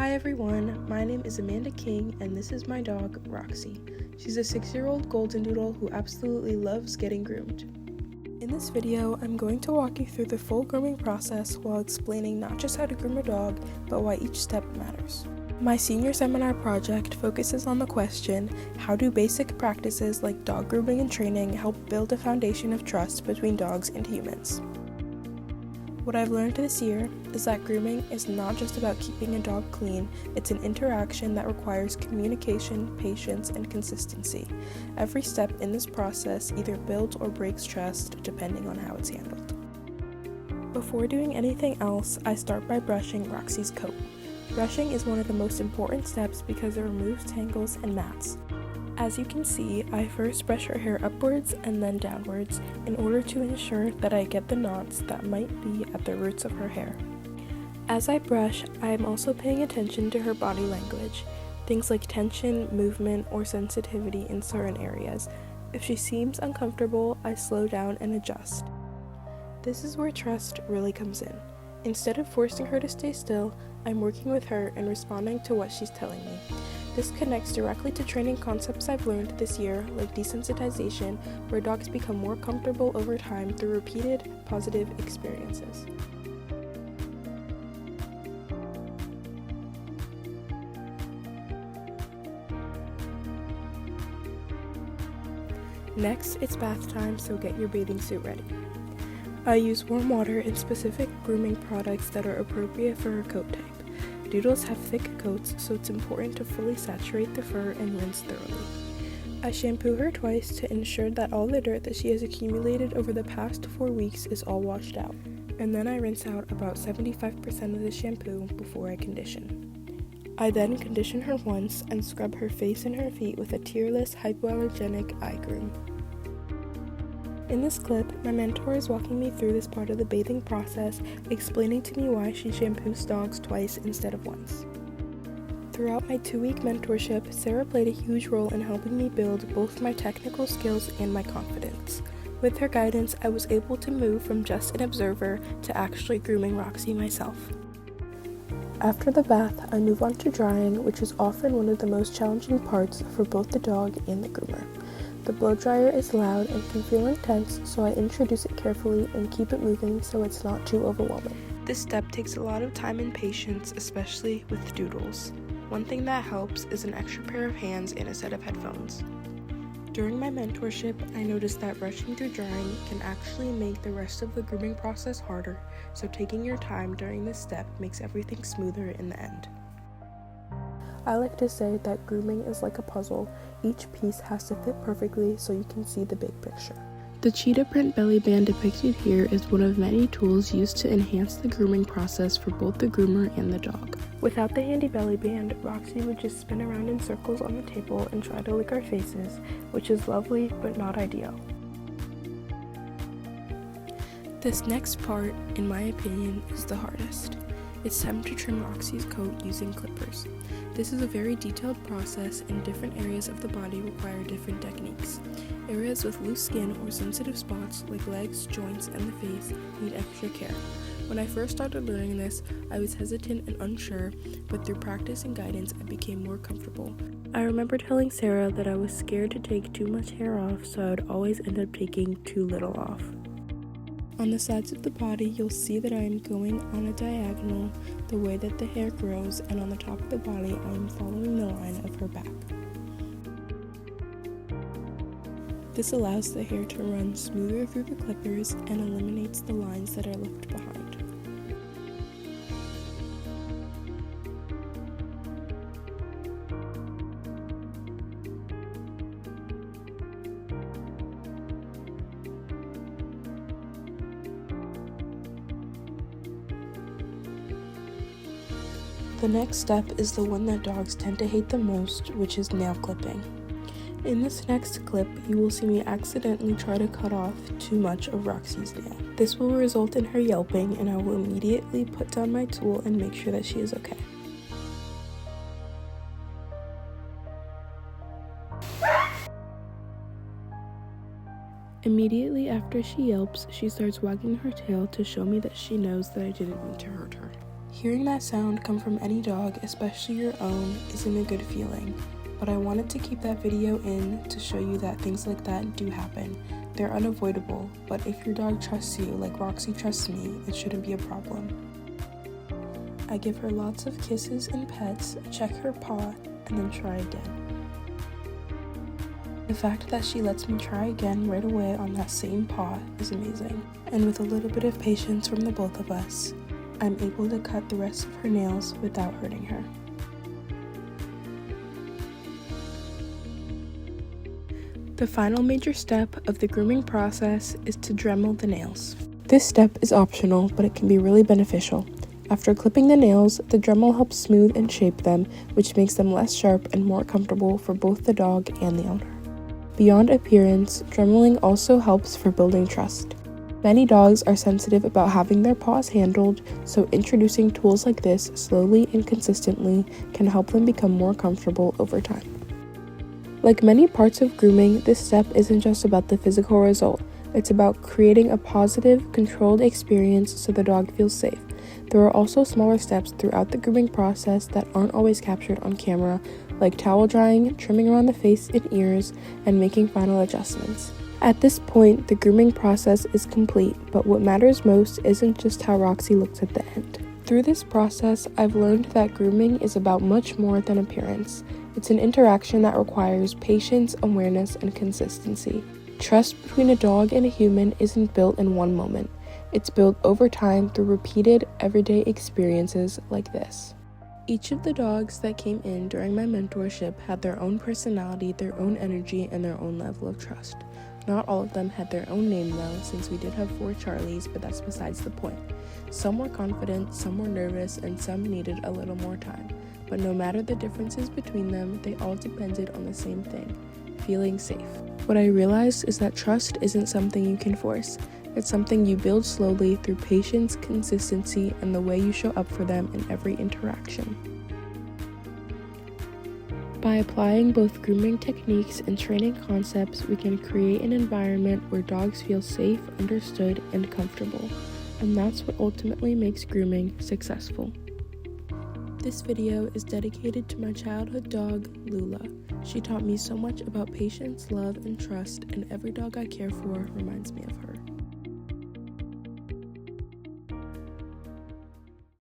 Hi everyone, my name is Amanda King and this is my dog, Roxy. She's a 6-year-old golden doodle who absolutely loves getting groomed. In this video, I'm going to walk you through the full grooming process while explaining not just how to groom a dog, but why each step matters. My senior seminar project focuses on the question, how do basic practices like dog grooming and training help build a foundation of trust between dogs and humans? What I've learned this year is that grooming is not just about keeping a dog clean, it's an interaction that requires communication, patience, and consistency. Every step in this process either builds or breaks trust, depending on how it's handled. Before doing anything else, I start by brushing Roxy's coat. Brushing is one of the most important steps because it removes tangles and mats. As you can see, I first brush her hair upwards and then downwards in order to ensure that I get the knots that might be at the roots of her hair. As I brush, I am also paying attention to her body language, things like tension, movement, or sensitivity in certain areas. If she seems uncomfortable, I slow down and adjust. This is where trust really comes in. Instead of forcing her to stay still, I'm working with her and responding to what she's telling me. This connects directly to training concepts I've learned this year, like desensitization, where dogs become more comfortable over time through repeated, positive experiences. Next, it's bath time, so get your bathing suit ready. I use warm water and specific grooming products that are appropriate for her coat type. Doodles have thick coats, so it's important to fully saturate the fur and rinse thoroughly. I shampoo her twice to ensure that all the dirt that she has accumulated over the past 4 weeks is all washed out. And then I rinse out about 75% of the shampoo before I condition. I then condition her once and scrub her face and her feet with a tearless, hypoallergenic eye groom. In this clip, my mentor is walking me through this part of the bathing process, explaining to me why she shampoos dogs twice instead of once. Throughout my 2-week mentorship, Sarah played a huge role in helping me build both my technical skills and my confidence. With her guidance, I was able to move from just an observer to actually grooming Roxy myself. After the bath, I move on to drying, which is often one of the most challenging parts for both the dog and the groomer. The blow dryer is loud and can feel intense, so I introduce it carefully and keep it moving so it's not too overwhelming. This step takes a lot of time and patience, especially with doodles. One thing that helps is an extra pair of hands and a set of headphones. During my mentorship, I noticed that rushing through drying can actually make the rest of the grooming process harder, so taking your time during this step makes everything smoother in the end. I like to say that grooming is like a puzzle. Each piece has to fit perfectly so you can see the big picture. The cheetah print belly band depicted here is one of many tools used to enhance the grooming process for both the groomer and the dog. Without the handy belly band, Roxy would just spin around in circles on the table and try to lick our faces, which is lovely but not ideal. This next part, in my opinion, is the hardest. It's time to trim Roxy's coat using clippers. This is a very detailed process and different areas of the body require different techniques. Areas with loose skin or sensitive spots like legs, joints, and the face need extra care. When I first started learning this, I was hesitant and unsure, but through practice and guidance, I became more comfortable. I remember telling Sarah that I was scared to take too much hair off, so I would always end up taking too little off. On the sides of the body, you'll see that I am going on a diagonal the way that the hair grows, and on the top of the body, I am following the line of her back. This allows the hair to run smoother through the clippers and eliminates the lines that are left behind. The next step is the one that dogs tend to hate the most, which is nail clipping. In this next clip, you will see me accidentally try to cut off too much of Roxy's nail. This will result in her yelping, and I will immediately put down my tool and make sure that she is okay. Immediately after she yelps, she starts wagging her tail to show me that she knows that I didn't mean to hurt her. Hearing that sound come from any dog, especially your own, isn't a good feeling, but I wanted to keep that video in to show you that things like that do happen. They're unavoidable, but if your dog trusts you like Roxy trusts me, it shouldn't be a problem. I give her lots of kisses and pets, check her paw, and then try again. The fact that she lets me try again right away on that same paw is amazing, and with a little bit of patience from the both of us, I'm able to cut the rest of her nails without hurting her. The final major step of the grooming process is to Dremel the nails. This step is optional, but it can be really beneficial. After clipping the nails, the Dremel helps smooth and shape them, which makes them less sharp and more comfortable for both the dog and the owner. Beyond appearance, Dremeling also helps for building trust. Many dogs are sensitive about having their paws handled, so introducing tools like this slowly and consistently can help them become more comfortable over time. Like many parts of grooming, this step isn't just about the physical result. It's about creating a positive, controlled experience so the dog feels safe. There are also smaller steps throughout the grooming process that aren't always captured on camera, like towel drying, trimming around the face and ears, and making final adjustments. At this point, the grooming process is complete, but what matters most isn't just how Roxy looks at the end. Through this process, I've learned that grooming is about much more than appearance. It's an interaction that requires patience, awareness, and consistency. Trust between a dog and a human isn't built in one moment. It's built over time through repeated, everyday experiences like this. Each of the dogs that came in during my mentorship had their own personality, their own energy, and their own level of trust. Not all of them had their own name though, since we did have 4 Charlies, but that's besides the point. Some were confident, some were nervous, and some needed a little more time. But no matter the differences between them, they all depended on the same thing: feeling safe. What I realized is that trust isn't something you can force. It's something you build slowly through patience, consistency, and the way you show up for them in every interaction. By applying both grooming techniques and training concepts, we can create an environment where dogs feel safe, understood, and comfortable. And that's what ultimately makes grooming successful. This video is dedicated to my childhood dog, Lula. She taught me so much about patience, love, and trust, and every dog I care for reminds me of her.